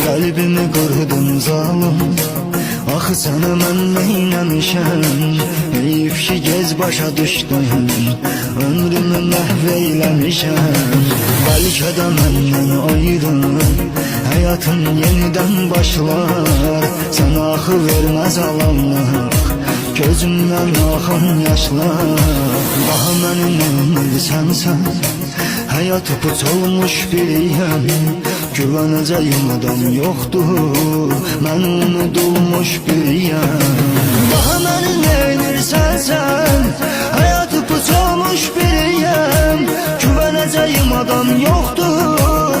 Kalbimi kırdın zalim, axı sana mən neyləmişəm? Heyif ki gez başa düşdüm, ömrümü məhv eyləmişəm. Bəlkə də məndən ayrı həyatın yenidən başlar. Sənə axı verməz alanlıq, gözümdən axan yaşlar. Daha mənim ömürsənsən, hayat puç olmuş biriyəm. Güvənəcəyim adam yoxdur, mən unudulmuş biriyəm. Daha məni neynirsən sən, hayatı puç olmuş biriyəm. Güvənəcəyim adam yoxdur,